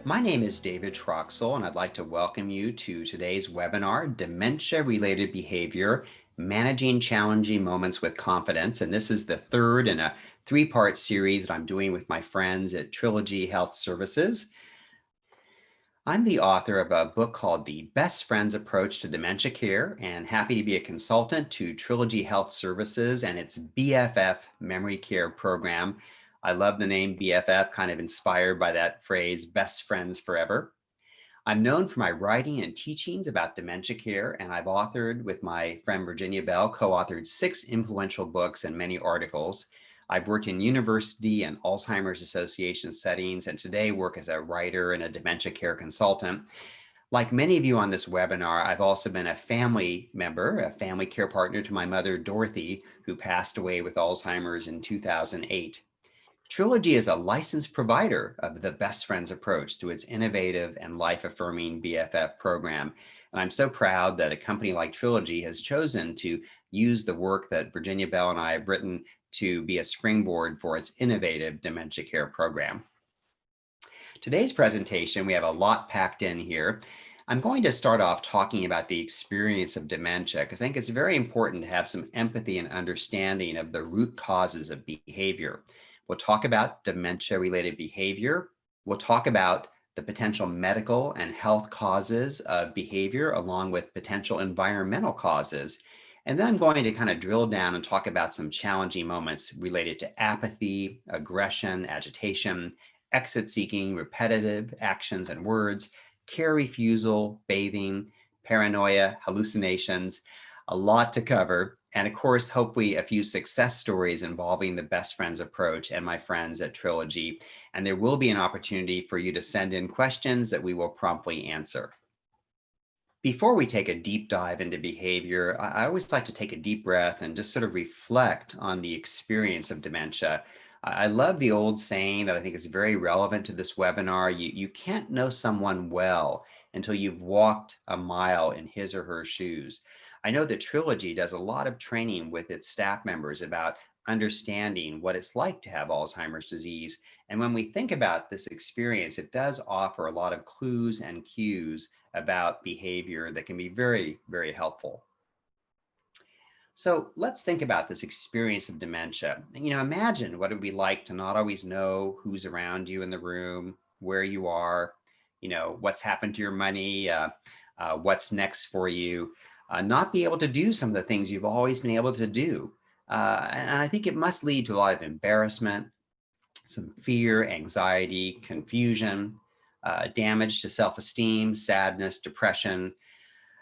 My name is David Troxel, and I'd like to welcome you to today's webinar, Dementia-Related Behavior, Managing Challenging Moments with Confidence. And this is the third in a three-part series that I'm doing with my friends at Trilogy Health Services. I'm the author of a book called The Best Friends Approach to Dementia Care, and happy to be a consultant to Trilogy Health Services and its BFF Memory Care program. I love the name BFF, kind of inspired by that phrase, best friends forever. I'm known for my writing and teachings about dementia care, and I've authored with my friend Virginia Bell, co-authored 6 influential books and many articles. I've worked in university and Alzheimer's Association settings, and today work as a writer and a dementia care consultant. Like many of you on this webinar, I've also been a family member, a family care partner to my mother, Dorothy, who passed away with Alzheimer's in 2008. Trilogy is a licensed provider of the Best Friends approach through its innovative and life-affirming BFF program. And I'm so proud that a company like Trilogy has chosen to use the work that Virginia Bell and I have written to be a springboard for its innovative dementia care program. Today's presentation, we have a lot packed in here. I'm going to start off talking about the experience of dementia because I think it's very important to have some empathy and understanding of the root causes of behavior. We'll talk about dementia-related behavior. We'll talk about the potential medical and health causes of behavior along with potential environmental causes. And then I'm going to kind of drill down and talk about some challenging moments related to apathy, aggression, agitation, exit seeking, repetitive actions and words, care refusal, bathing, paranoia, hallucinations, a lot to cover. And of course, hopefully a few success stories involving the Best Friends approach and my friends at Trilogy. And there will be an opportunity for you to send in questions that we will promptly answer. Before we take a deep dive into behavior, I always like to take a deep breath and just sort of reflect on the experience of dementia. I love the old saying that I think is very relevant to this webinar. You can't know someone well until you've walked a mile in his or her shoes. I know that Trilogy does a lot of training with its staff members about understanding what it's like to have Alzheimer's disease. And when we think about this experience, it does offer a lot of clues and cues about behavior that can be very, very helpful. So let's think about this experience of dementia. Imagine what it would be like to not always know who's around you in the room, where you are, what's happened to your money, what's next for you, not be able to do some of the things you've always been able to do. And I think it must lead to a lot of embarrassment, some fear, anxiety, confusion, damage to self-esteem, sadness, depression,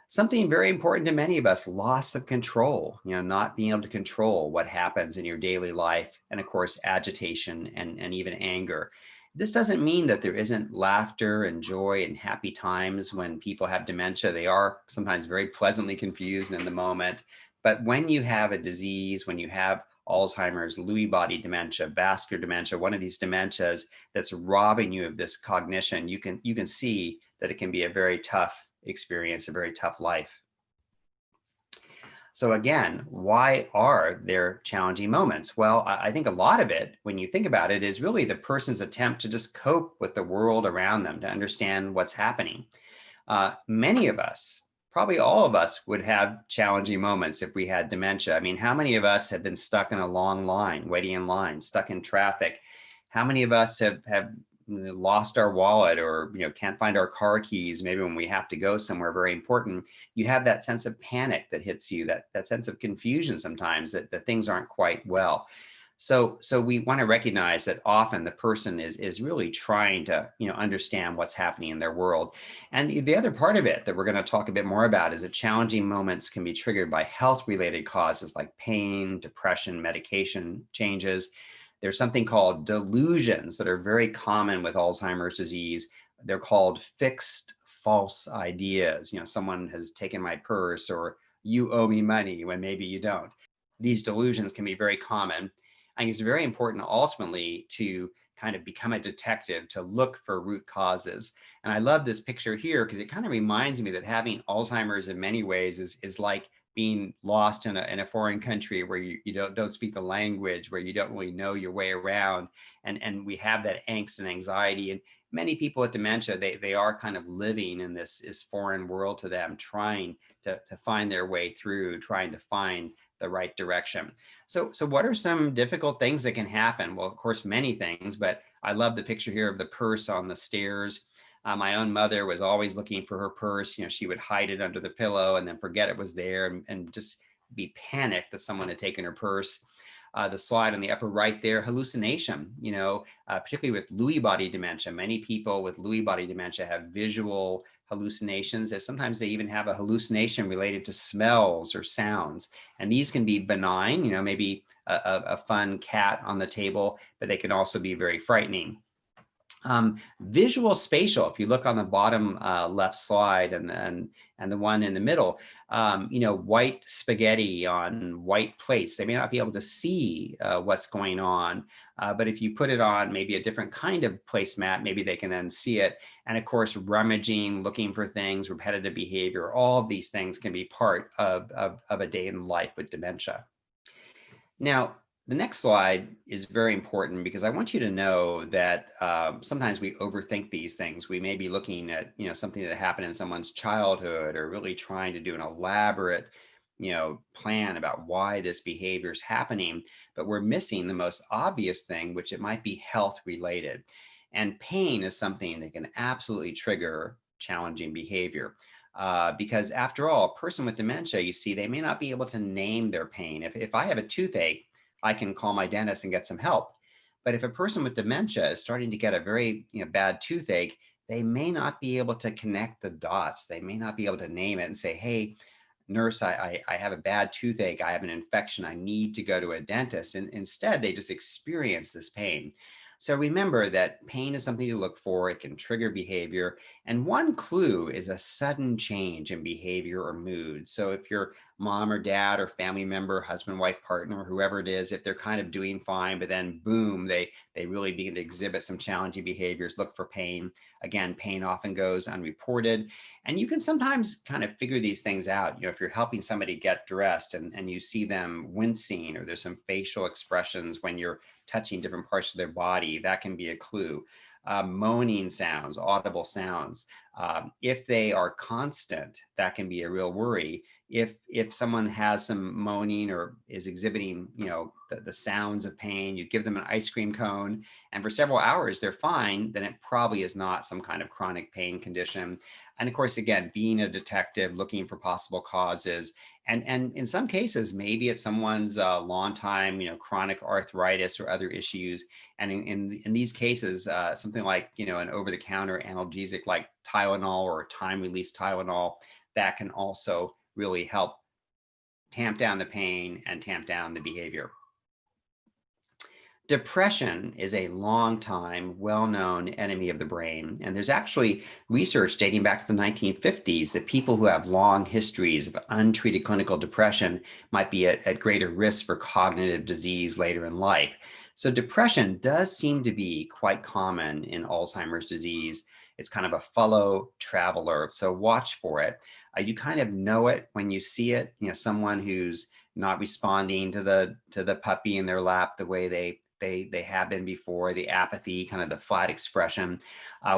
something very important to many of us, loss of control, not being able to control what happens in your daily life, and of course, agitation and even anger. This doesn't mean that there isn't laughter and joy and happy times when people have dementia. They are sometimes very pleasantly confused in the moment. But when you have a disease, when you have Alzheimer's, Lewy body dementia, vascular dementia, one of these dementias that's robbing you of this cognition, you can see that it can be a very tough experience, a very tough life. So again, why are there challenging moments? Well, I think a lot of it, when you think about it, is really the person's attempt to just cope with the world around them, to understand what's happening. Many of us, probably all of us, would have challenging moments if we had dementia. I mean, how many of us have been stuck in a long line, waiting in line, stuck in traffic? How many of us have lost our wallet or can't find our car keys maybe when we have to go somewhere very important? You have that sense of panic that hits you, that sense of confusion sometimes that things aren't quite well. So we want to recognize that often the person is really trying to understand what's happening in their world. And the other part of it that we're going to talk a bit more about is that challenging moments can be triggered by health related causes like pain, depression, medication changes. There's something called delusions that are very common with Alzheimer's disease. They're called fixed false ideas. Someone has taken my purse, or you owe me money when maybe you don't. These delusions can be very common. I think it's very important ultimately to kind of become a detective, to look for root causes. And I love this picture here because it kind of reminds me that having Alzheimer's in many ways is like being lost in a foreign country where you don't speak the language, where you don't really know your way around. And we have that angst and anxiety. And many people with dementia, they are kind of living in this foreign world to them, trying to find their way through, trying to find the right direction. So what are some difficult things that can happen? Well, of course, many things, but I love the picture here of the purse on the stairs. My own mother was always looking for her purse. She would hide it under the pillow and then forget it was there, and just be panicked that someone had taken her purse. The slide on the upper right there, hallucination, particularly with Lewy body dementia. Many people with Lewy body dementia have visual hallucinations, that sometimes they even have a hallucination related to smells or sounds. And these can be benign, maybe a fun cat on the table, but they can also be very frightening. Visual spatial, if you look on the bottom left slide and the one in the middle, white spaghetti on white plates, they may not be able to see what's going on, but if you put it on maybe a different kind of placemat, maybe they can then see it. And of course, rummaging, looking for things, repetitive behavior, all of these things can be part of a day in life with dementia. Now, the next slide is very important because I want you to know that sometimes we overthink these things. We may be looking at something that happened in someone's childhood, or really trying to do an elaborate plan about why this behavior is happening, but we're missing the most obvious thing, which it might be health related. And pain is something that can absolutely trigger challenging behavior. Because after all, a person with dementia, you see, they may not be able to name their pain. If I have a toothache, I can call my dentist and get some help. But if a person with dementia is starting to get a very bad toothache, they may not be able to connect the dots. They may not be able to name it and say, hey, nurse, I have a bad toothache. I have an infection. I need to go to a dentist. And instead, they just experience this pain. So remember that pain is something to look for. It can trigger behavior. And one clue is a sudden change in behavior or mood. So if your mom or dad or family member, husband, wife, partner, whoever it is, if they're kind of doing fine, but then boom, they really begin to exhibit some challenging behaviors, look for pain. Again, pain often goes unreported. And you can sometimes kind of figure these things out. If you're helping somebody get dressed and you see them wincing, or there's some facial expressions when you're touching different parts of their body, that can be a clue. Moaning sounds, audible sounds. If they are constant, that can be a real worry. If someone has some moaning or is exhibiting, the sounds of pain, you give them an ice cream cone, and for several hours they're fine, then it probably is not some kind of chronic pain condition. And of course, again, being a detective, looking for possible causes. And in some cases, maybe it's someone's long time, chronic arthritis or other issues. And in these cases, something like, an over-the-counter analgesic like Tylenol or time-release Tylenol, that can also really help tamp down the pain and tamp down the behavior. Depression is a long time, well-known enemy of the brain. And there's actually research dating back to the 1950s that people who have long histories of untreated clinical depression might be at greater risk for cognitive disease later in life. So depression does seem to be quite common in Alzheimer's disease. It's kind of a fellow traveler, so watch for it. You kind of know it when you see it, someone who's not responding to the puppy in their lap the way they have been before, the apathy, kind of the flat expression.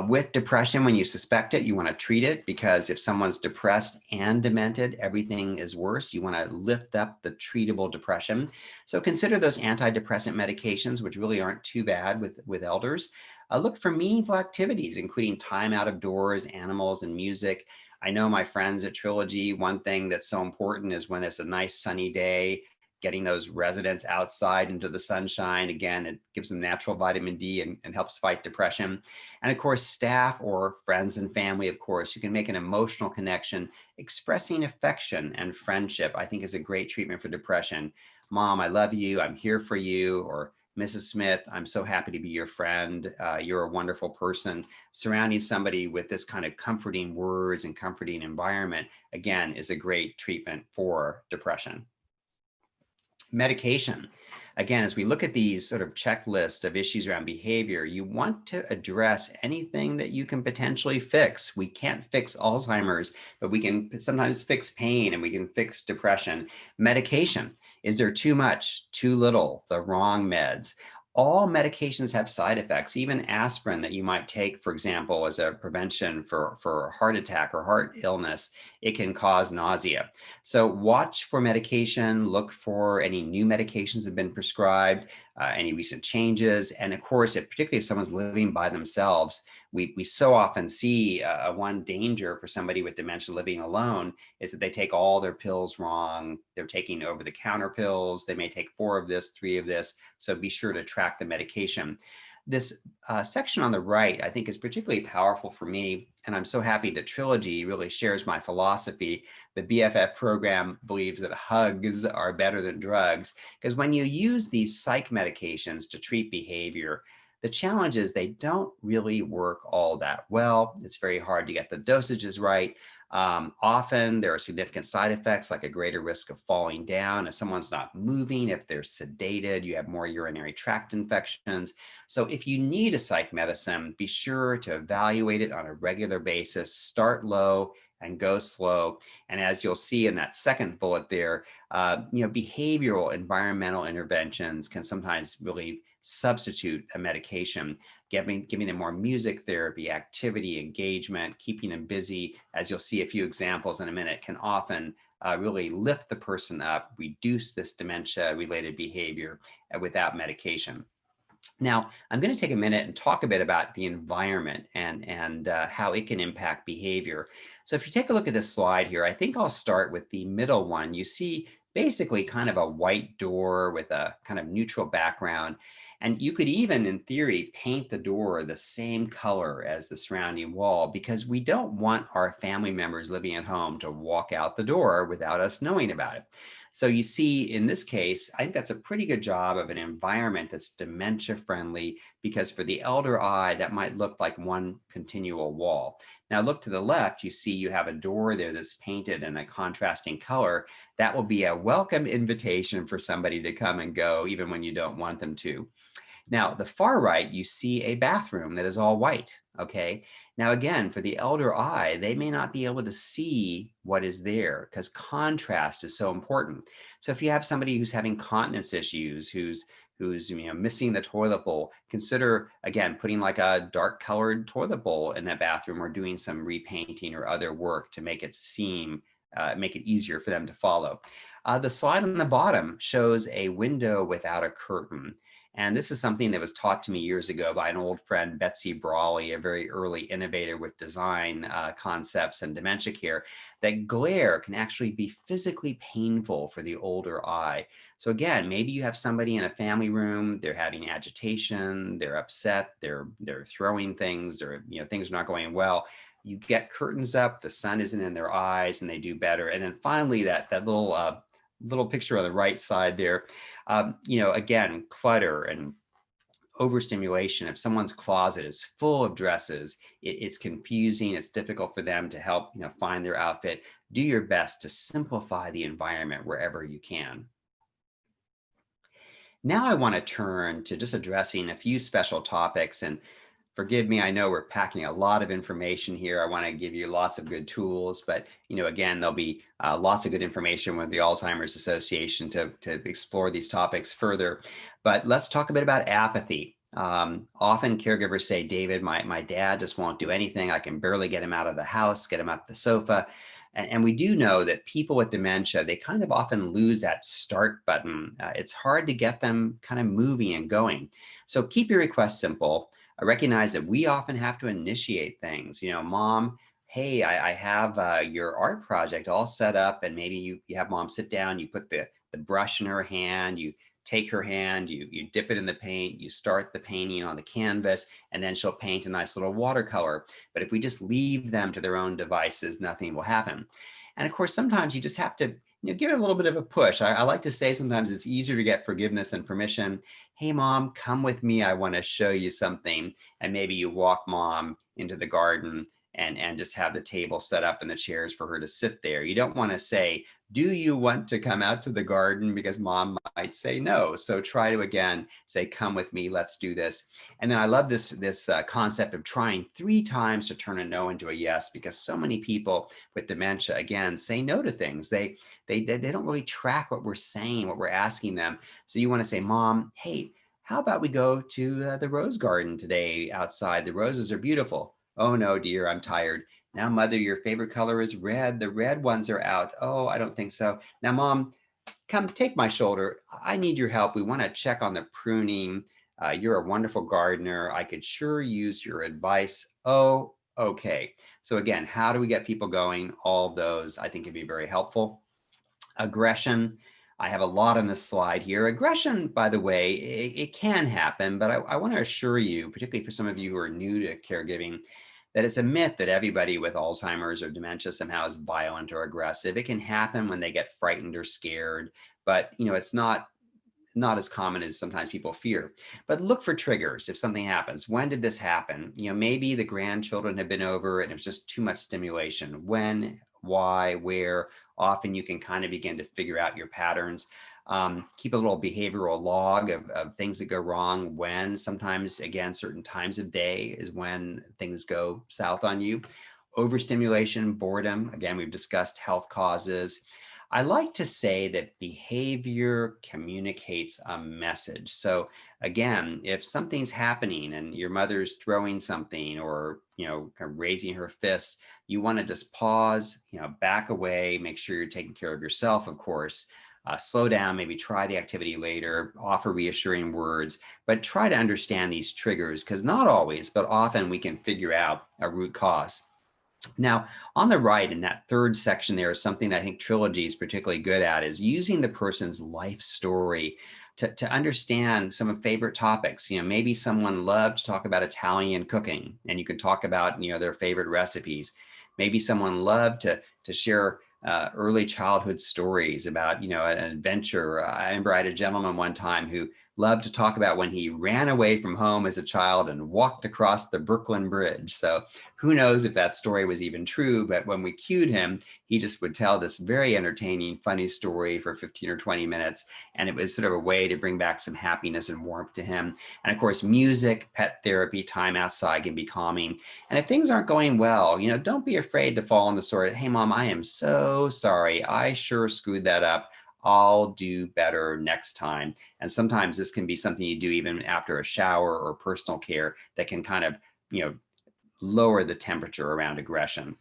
With depression, when you suspect it, you want to treat it, because if someone's depressed and demented, everything is worse. You want to lift up the treatable depression. So consider those antidepressant medications, which really aren't too bad with elders. Look for meaningful activities, including time out of doors, animals, and music. I know my friends at Trilogy, one thing that's so important is when it's a nice sunny day, getting those residents outside into the sunshine. Again, it gives them natural vitamin D and helps fight depression. And of course, staff or friends and family, of course, you can make an emotional connection. Expressing affection and friendship, I think, is a great treatment for depression. Mom, I love you. I'm here for you. Or Mrs. Smith, I'm so happy to be your friend. You're a wonderful person. Surrounding somebody with this kind of comforting words and comforting environment, again, is a great treatment for depression. Medication. Again, as we look at these sort of checklist of issues around behavior, you want to address anything that you can potentially fix. We can't fix Alzheimer's, but we can sometimes fix pain and we can fix depression. Medication. Is there too much, too little, the wrong meds? All medications have side effects. Even aspirin that you might take, for example, as a prevention for heart attack or heart illness, it can cause nausea. So watch for medication, look for any new medications that have been prescribed, any recent changes. And of course, particularly if someone's living by themselves, we so often see one danger for somebody with dementia living alone is that they take all their pills wrong. They're taking over-the-counter pills. They may take 4 of this, 3 of this. So be sure to track the medication. This section on the right, I think, is particularly powerful for me. And I'm so happy that Trilogy really shares my philosophy. The BFF program believes that hugs are better than drugs, because when you use these psych medications to treat behavior, the challenge is they don't really work all that well. It's very hard to get the dosages right. Often there are significant side effects like a greater risk of falling down. If someone's not moving, if they're sedated, you have more urinary tract infections. So if you need a psych medicine, be sure to evaluate it on a regular basis, start low and go slow. And as you'll see in that second bullet there, behavioral environmental interventions can sometimes really substitute a medication, giving them more music therapy, activity, engagement, keeping them busy, as you'll see a few examples in a minute, can often really lift the person up, reduce this dementia-related behavior without medication. Now, I'm going to take a minute and talk a bit about the environment and how it can impact behavior. So if you take a look at this slide here, I think I'll start with the middle one. You see basically kind of a white door with a kind of neutral background. And you could even, in theory, paint the door the same color as the surrounding wall, because we don't want our family members living at home to walk out the door without us knowing about it. So you see, in this case, I think that's a pretty good job of an environment that's dementia friendly, because for the elder eye, that might look like one continual wall. Now look to the left, you see you have a door there that's painted in a contrasting color. That will be a welcome invitation for somebody to come and go, even when you don't want them to. Now, the far right, you see a bathroom that is all white, okay? Now, again, for the elder eye, they may not be able to see what is there because contrast is so important. So if you have somebody who's having continence issues, who's missing the toilet bowl, consider, again, putting like a dark colored toilet bowl in that bathroom or doing some repainting or other work to make it make it easier for them to follow. The slide on the bottom shows a window without a curtain. And this is something that was taught to me years ago by an old friend, Betsy Brawley, a very early innovator with design concepts and dementia care, that glare can actually be physically painful for the older eye. So again, maybe you have somebody in a family room, they're having agitation, they're upset, they're throwing things, or things are not going well. You get curtains up, the sun isn't in their eyes, and they do better. And then finally, that little picture on the right side there, again, clutter and overstimulation. If someone's closet is full of dresses, it's confusing, it's difficult for them to help find their outfit. Do your best to simplify the environment wherever you can. Now I want to turn to just addressing a few special topics, and forgive me, I know we're packing a lot of information here. I want to give you lots of good tools, but again, there'll be lots of good information with the Alzheimer's Association to explore these topics further. But let's talk a bit about apathy. Often caregivers say, David, my dad just won't do anything. I can barely get him out of the house, get him up the sofa. And we do know that people with dementia, they kind of often lose that start button. It's hard to get them kind of moving and going. So keep your requests simple. I recognize that we often have to initiate things. Mom, hey, I have your art project all set up, and maybe you have mom sit down, you put the brush in her hand, you take her hand, you dip it in the paint, you start the painting on the canvas, and then she'll paint a nice little watercolor. But if we just leave them to their own devices, nothing will happen. And of course, sometimes you just have to give it a little bit of a push. I like to say sometimes it's easier to get forgiveness and permission. Hey, mom, come with me. I want to show you something. And maybe you walk mom into the garden and just have the table set up and the chairs for her to sit there. You don't want to say, do you want to come out to the garden? Because mom might say no. So try to, again, say, come with me, let's do this. And then I love this concept of trying 3 times to turn a no into a yes, because so many people with dementia, again, say no to things. They don't really track what we're saying, what we're asking them. So you want to say, mom, hey, how about we go to the rose garden today outside? The roses are beautiful. Oh no, dear, I'm tired. Now, mother, your favorite color is red. The red ones are out. Oh, I don't think so. Now, mom, come take my shoulder. I need your help. We want to check on the pruning. You're a wonderful gardener. I could sure use your advice. Oh, okay. So again, how do we get people going? All of those I think can be very helpful. Aggression. I have a lot on this slide here. Aggression, by the way, it can happen, but I want to assure you, particularly for some of you who are new to caregiving, that it's a myth that everybody with Alzheimer's or dementia somehow is violent or aggressive. It can happen when they get frightened or scared, but it's not as common as sometimes people fear. But look for triggers if something happens. When did this happen? Maybe the grandchildren have been over and it was just too much stimulation. When, why, where? Often you can kind of begin to figure out your patterns. Keep a little behavioral log of things that go wrong when. Sometimes, again, certain times of day is when things go south on you. Overstimulation, boredom. Again, we've discussed health causes. I like to say that behavior communicates a message. So again, if something's happening and your mother's throwing something or, kind of raising her fists, you want to just pause, back away, make sure you're taking care of yourself, of course. Slow down, maybe try the activity later, offer reassuring words, but try to understand these triggers because not always, but often we can figure out a root cause. Now, on the right in that third section, there is something that I think Trilogy is particularly good at, is using the person's life story to understand some of favorite topics. Maybe someone loved to talk about Italian cooking, and you can talk about, their favorite recipes. Maybe someone loved to share early childhood stories about, an adventure. I remember I had a gentleman one time who loved to talk about when he ran away from home as a child and walked across the Brooklyn Bridge. So who knows if that story was even true, but when we cued him, he just would tell this very entertaining, funny story for 15 or 20 minutes. And it was sort of a way to bring back some happiness and warmth to him. And of course, music, pet therapy, time outside can be calming. And if things aren't going well, don't be afraid to fall on the sword. Hey, mom, I am so sorry. I sure screwed that up. I'll do better next time. And sometimes this can be something you do even after a shower or personal care that can kind of, lower the temperature around aggression.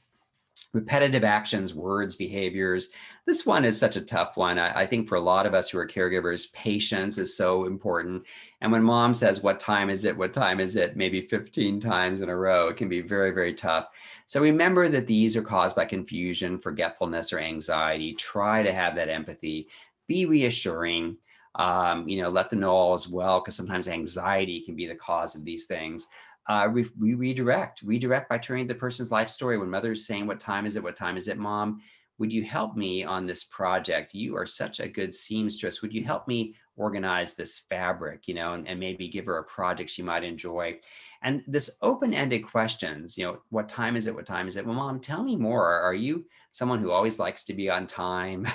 Repetitive actions, words, behaviors. This one is such a tough one. I think for a lot of us who are caregivers, patience is so important. And when mom says, what time is it? What time is it? Maybe 15 times in a row, it can be very, very tough. So remember that these are caused by confusion, forgetfulness, or anxiety. Try to have that empathy. Be reassuring. Let them know all is well, because sometimes anxiety can be the cause of these things. We redirect by turning the person's life story. When mother is saying, what time is it? What time is it, mom? Would you help me on this project? You are such a good seamstress. Would you help me organize this fabric, and maybe give her a project she might enjoy? And this open-ended questions, what time is it? What time is it? Well, mom, tell me more. Are you someone who always likes to be on time?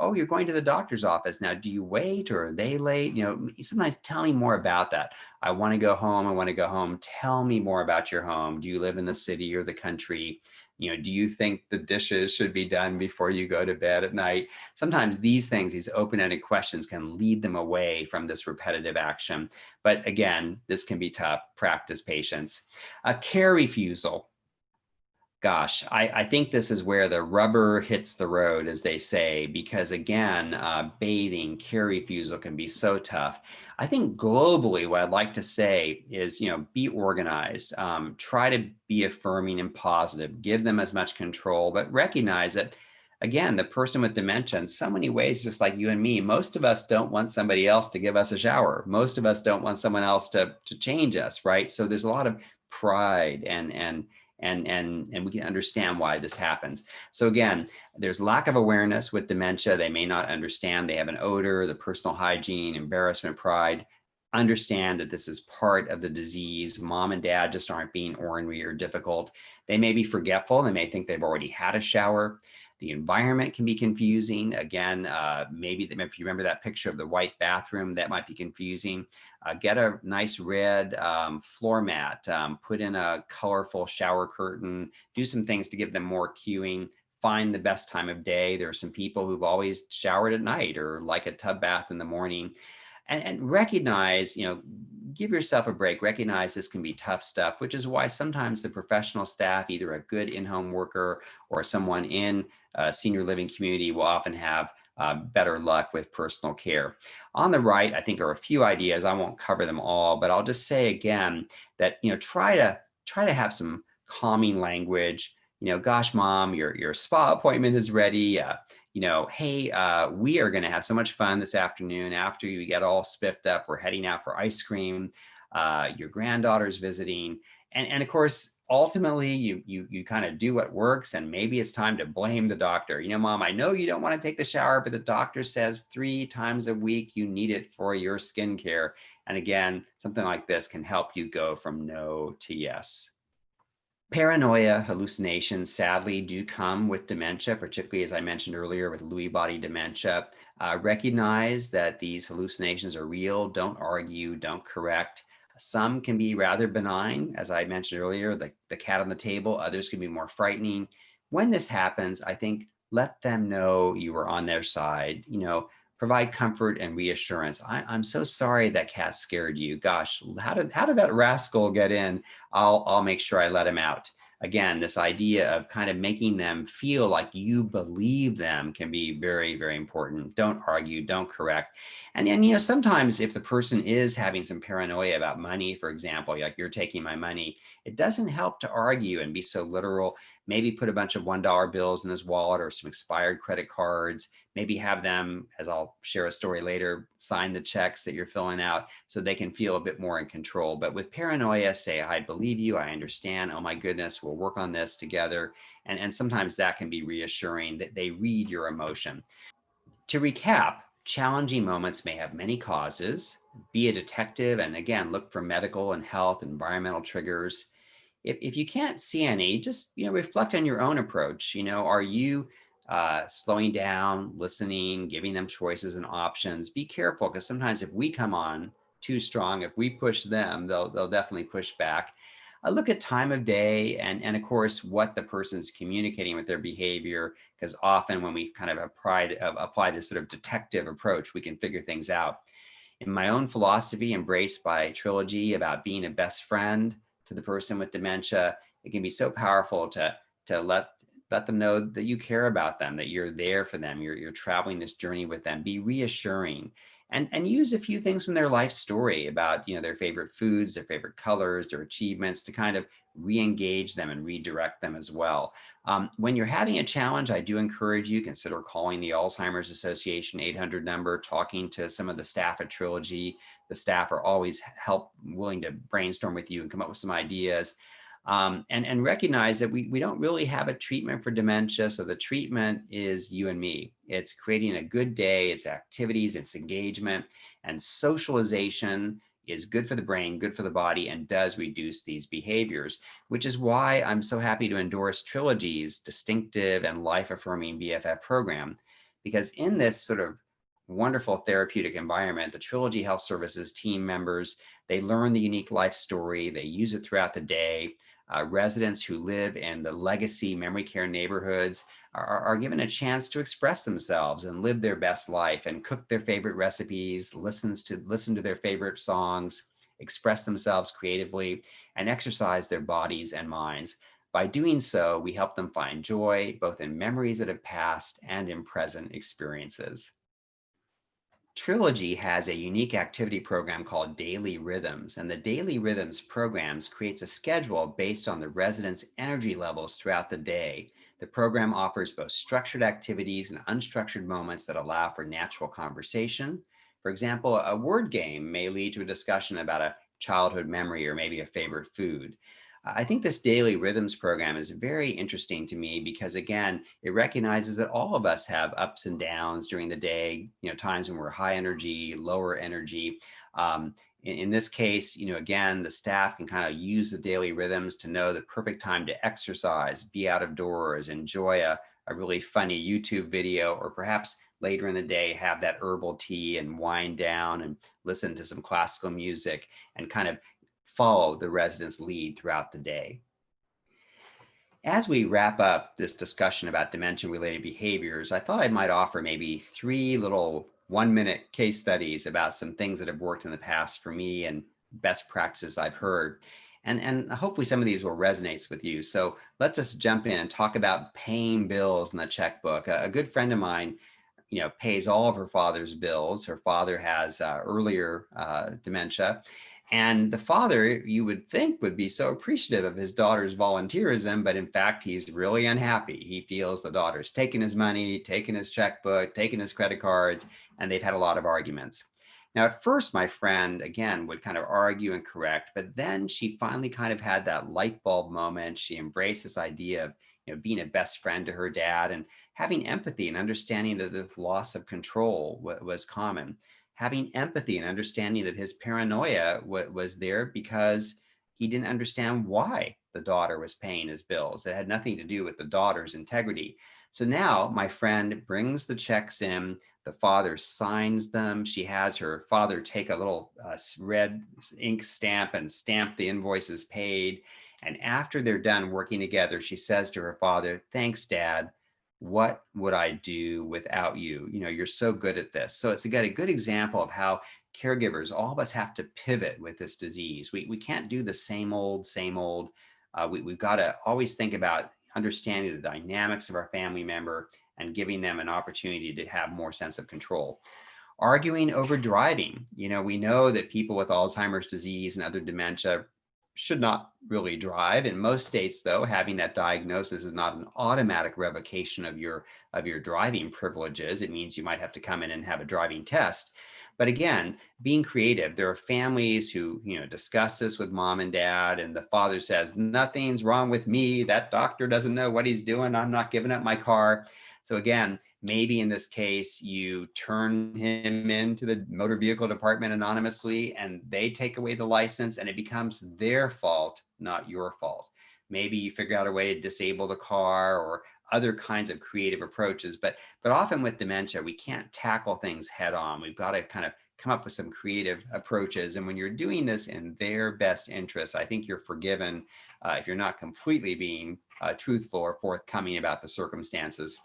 Oh, you're going to the doctor's office now. Do you wait or are they late? Sometimes tell me more about that. I want to go home. I want to go home. Tell me more about your home. Do you live in the city or the country? Do you think the dishes should be done before you go to bed at night? Sometimes these things, these open-ended questions can lead them away from this repetitive action. But again, this can be tough. Practice patience. A care refusal. Gosh, I think this is where the rubber hits the road, as they say, because again, bathing, care refusal can be so tough. I think globally, what I'd like to say is, be organized, try to be affirming and positive, give them as much control, but recognize that, again, the person with dementia, in so many ways, just like you and me, most of us don't want somebody else to give us a shower. Most of us don't want someone else to change us, right? So there's a lot of pride and we can understand why this happens. So again, there's lack of awareness with dementia. They may not understand they have an odor, the personal hygiene, embarrassment, pride. Understand that this is part of the disease. Mom and dad just aren't being ornery or difficult. They may be forgetful. They may think they've already had a shower. The environment can be confusing. Again, maybe if you remember that picture of the white bathroom, that might be confusing. Get a nice red floor mat, put in a colorful shower curtain, do some things to give them more cueing, find the best time of day. There are some people who've always showered at night or like a tub bath in the morning. and recognize, give yourself a break, recognize this can be tough stuff, which is why sometimes the professional staff, either a good in-home worker or someone in a senior living community, will often have better luck with personal care. On the right, I think, are a few ideas. I won't cover them all, but I'll just say again that, try to have some calming language. Gosh, mom, your spa appointment is ready. Hey, we are going to have so much fun this afternoon. After you get all spiffed up, we're heading out for ice cream. Your granddaughter's visiting. And of course, ultimately, you kind of do what works, and maybe it's time to blame the doctor. Mom, I know you don't want to take the shower, but the doctor says 3 times a week you need it for your skincare. And again, something like this can help you go from no to yes. Paranoia hallucinations sadly do come with dementia, particularly as I mentioned earlier with Lewy body dementia. Recognize that these hallucinations are real. Don't argue, don't correct. Some can be rather benign, as I mentioned earlier, the cat on the table. Others can be more frightening. When this happens, I think let them know you are on their side. Provide comfort and reassurance. I'm so sorry that cat scared you. Gosh, how did that rascal get in? I'll make sure I let him out. Again, this idea of kind of making them feel like you believe them can be very, very important. Don't argue, don't correct. And sometimes if the person is having some paranoia about money, for example, like you're taking my money, it doesn't help to argue and be so literal. Maybe put a bunch of $1 bills in his wallet or some expired credit cards. Maybe have them, as I'll share a story later, sign the checks that you're filling out so they can feel a bit more in control. But with paranoia, say, I believe you, I understand, oh my goodness, we'll work on this together. And sometimes that can be reassuring that they read your emotion. To recap, challenging moments may have many causes. Be a detective and again, look for medical and health, environmental triggers. If you can't see any, just reflect on your own approach. Are you slowing down, listening, giving them choices and options? Be careful, because sometimes if we come on too strong, if we push them, they'll definitely push back. Look at time of day and of course what the person's communicating with their behavior, because often when we kind of apply this sort of detective approach, we can figure things out. In my own philosophy, embraced by Trilogy, about being a best friend to the person with dementia, it can be so powerful to let them know that you care about them, that you're there for them, you're traveling this journey with them. Be reassuring and use a few things from their life story about their favorite foods, their favorite colors, their achievements, to kind of re-engage them and redirect them as well. When you're having a challenge, I do encourage you consider calling the Alzheimer's Association 800 number, talking to some of the staff at Trilogy. The staff are always willing to brainstorm with you and come up with some ideas. And recognize that we don't really have a treatment for dementia. So the treatment is you and me. It's creating a good day, it's activities, it's engagement, and socialization is good for the brain, good for the body, and does reduce these behaviors, which is why I'm so happy to endorse Trilogy's distinctive and life-affirming BFF program, because in this sort of wonderful therapeutic environment, the Trilogy Health Services team members, they learn the unique life story, they use it throughout the day. Residents who live in the legacy memory care neighborhoods are given a chance to express themselves and live their best life and cook their favorite recipes, listen to their favorite songs, express themselves creatively, and exercise their bodies and minds. By doing so, we help them find joy, both in memories that have passed and in present experiences. Trilogy has a unique activity program called Daily Rhythms, and the Daily Rhythms programs creates a schedule based on the residents' energy levels throughout the day. The program offers both structured activities and unstructured moments that allow for natural conversation. For example, a word game may lead to a discussion about a childhood memory or maybe a favorite food. I think this Daily Rhythms program is very interesting to me because, again, it recognizes that all of us have ups and downs during the day, times when we're high energy, lower energy. In this case, again, the staff can kind of use the daily rhythms to know the perfect time to exercise, be out of doors, enjoy a really funny YouTube video, or perhaps later in the day have that herbal tea and wind down and listen to some classical music and kind of follow the residents' lead throughout the day. As we wrap up this discussion about dementia-related behaviors, I thought I might offer maybe 3 little 1-minute case studies about some things that have worked in the past for me and best practices I've heard. And hopefully some of these will resonate with you. So let's just jump in and talk about paying bills in the checkbook. A good friend of mine, pays all of her father's bills. Her father has earlier dementia. And the father, you would think, would be so appreciative of his daughter's volunteerism, but in fact, he's really unhappy. He feels the daughter's taken his money, taken his checkbook, taken his credit cards, and they've had a lot of arguments. Now, at first, my friend, again, would kind of argue and correct, but then she finally kind of had that light bulb moment. She embraced this idea of being a best friend to her dad and having empathy and understanding that the loss of control was common, having empathy and understanding that his paranoia was there because he didn't understand why the daughter was paying his bills. It had nothing to do with the daughter's integrity. So now my friend brings the checks in, the father signs them. She has her father take a little red ink stamp and stamp the invoices paid. And after they're done working together, she says to her father, "Thanks, Dad. What would I do without you? You're so good at this." So it's again a good example of how caregivers, all of us have to pivot with this disease. We can't do the same old, same old. We've got to always think about understanding the dynamics of our family member and giving them an opportunity to have more sense of control. Arguing over driving. We know that people with Alzheimer's disease and other dementia should not really drive. In most states, though, having that diagnosis is not an automatic revocation of your driving privileges. It means you might have to come in and have a driving test. But again, being creative, there are families who discuss this with mom and dad, and the father says, "Nothing's wrong with me. That doctor doesn't know what he's doing. I'm not giving up my car." So again, maybe in this case, you turn him into the motor vehicle department anonymously and they take away the license and it becomes their fault, not your fault. Maybe you figure out a way to disable the car or other kinds of creative approaches. But often with dementia, we can't tackle things head on. We've got to kind of come up with some creative approaches. And when you're doing this in their best interest, I think you're forgiven if you're not completely being truthful or forthcoming about the circumstances.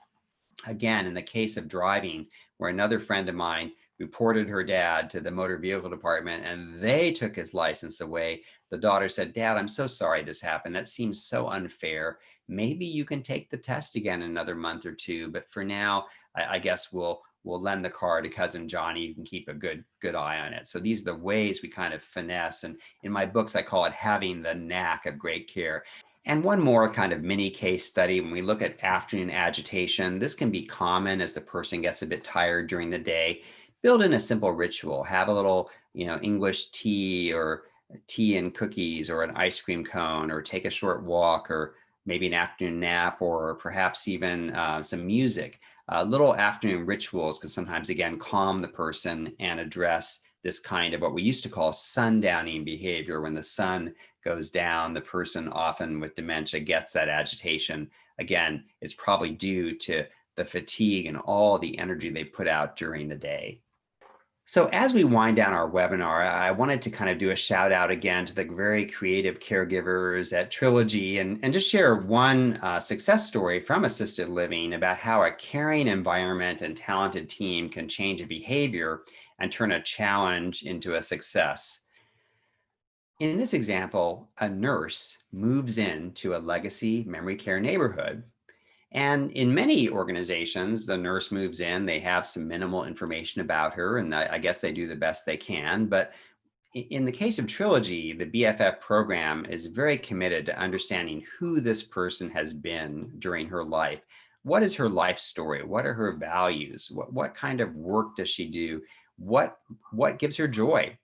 Again, in the case of driving, where another friend of mine reported her dad to the motor vehicle department and they took his license away, the daughter said, "Dad, I'm so sorry this happened. That seems so unfair. Maybe you can take the test again in another month or two, but for now, I guess we'll lend the car to cousin Johnny. You can keep a good eye on it." So these are the ways we kind of finesse. And in my books, I call it having the knack of great care. And one more kind of mini case study, when we look at afternoon agitation, this can be common as the person gets a bit tired during the day. Build in a simple ritual, have a little, English tea or tea and cookies or an ice cream cone, or take a short walk, or maybe an afternoon nap, or perhaps even some music. Little afternoon rituals can sometimes, again, calm the person and address this kind of what we used to call sundowning behavior. When the sun goes down, the person often with dementia gets that agitation. Again, it's probably due to the fatigue and all the energy they put out during the day. So as we wind down our webinar, I wanted to kind of do a shout out again to the very creative caregivers at Trilogy and just share one success story from assisted living about how a caring environment and talented team can change a behavior and turn a challenge into a success. In this example, a nurse moves into a legacy memory care neighborhood. And in many organizations, the nurse moves in, they have some minimal information about her, and I guess they do the best they can. But in the case of Trilogy, the BFF program is very committed to understanding who this person has been during her life. What is her life story? What are her values? What kind of work does she do? What gives her joy?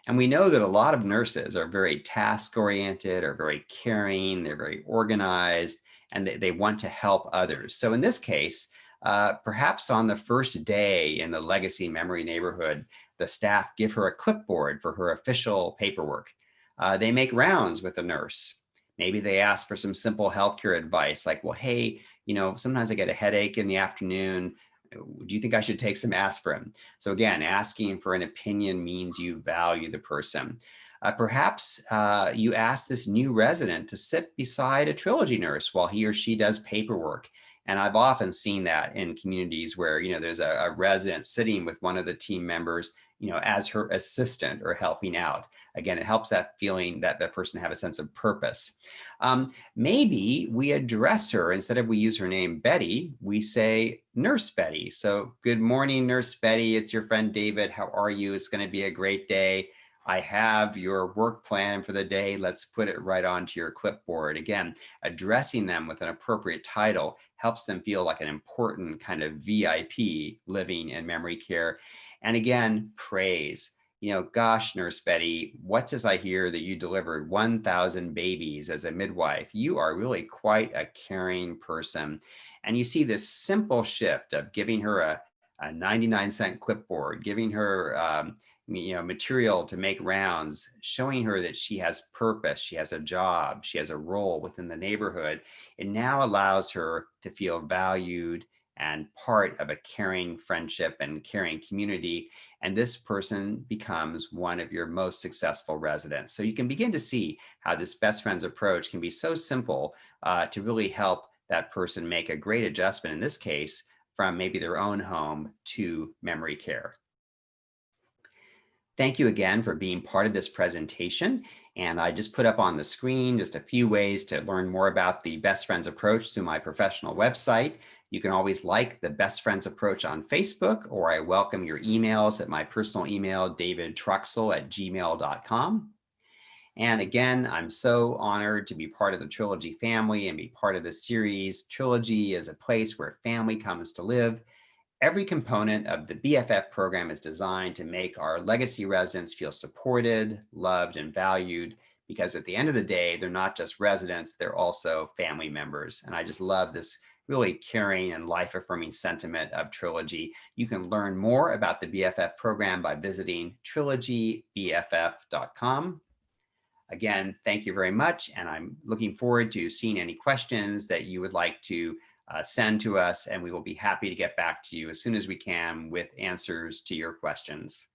And we know that a lot of nurses are very task oriented, are very caring, they're very organized, and they want to help others. So in this case, perhaps on the first day in the legacy memory neighborhood, the staff give her a clipboard for her official paperwork. They make rounds with the nurse. Maybe they ask for some simple healthcare advice like, "Well, hey, sometimes I get a headache in the afternoon. Do you think I should take some aspirin?" So again, asking for an opinion means you value the person. Perhaps you ask this new resident to sit beside a Trilogy nurse while he or she does paperwork. And I've often seen that in communities where, there's a resident sitting with one of the team members, as her assistant or helping out. Again, it helps that feeling that the person have a sense of purpose. Maybe we address her instead of we use her name Betty, we say Nurse Betty. So good morning, Nurse Betty. It's your friend David. How are you? It's going to be a great day. I have your work plan for the day. Let's put it right onto your clipboard. Again, addressing them with an appropriate title helps them feel like an important kind of VIP living in memory care. And again, praise. Gosh, Nurse Betty, what's this I hear that you delivered 1,000 babies as a midwife? You are really quite a caring person. And you see this simple shift of giving her a 99-cent clipboard, giving her material to make rounds, showing her that she has purpose, she has a job, she has a role within the neighborhood. It now allows her to feel valued and part of a caring friendship and caring community. And this person becomes one of your most successful residents. So you can begin to see how this best friends approach can be so simple to really help that person make a great adjustment, in this case, from maybe their own home to memory care. Thank you again for being part of this presentation. And I just put up on the screen just a few ways to learn more about the Best Friends approach through my professional website. You can always like the Best Friends approach on Facebook, or I welcome your emails at my personal email, davidtroxel@gmail.com. And again, I'm so honored to be part of the Trilogy family and be part of this series. Trilogy is a place where family comes to live. Every component of the BFF program is designed to make our legacy residents feel supported, loved, and valued, because at the end of the day, they're not just residents, they're also family members. And I just love this really caring and life-affirming sentiment of Trilogy. You can learn more about the BFF program by visiting trilogybff.com. Again, thank you very much. And I'm looking forward to seeing any questions that you would like to send to us, and we will be happy to get back to you as soon as we can with answers to your questions.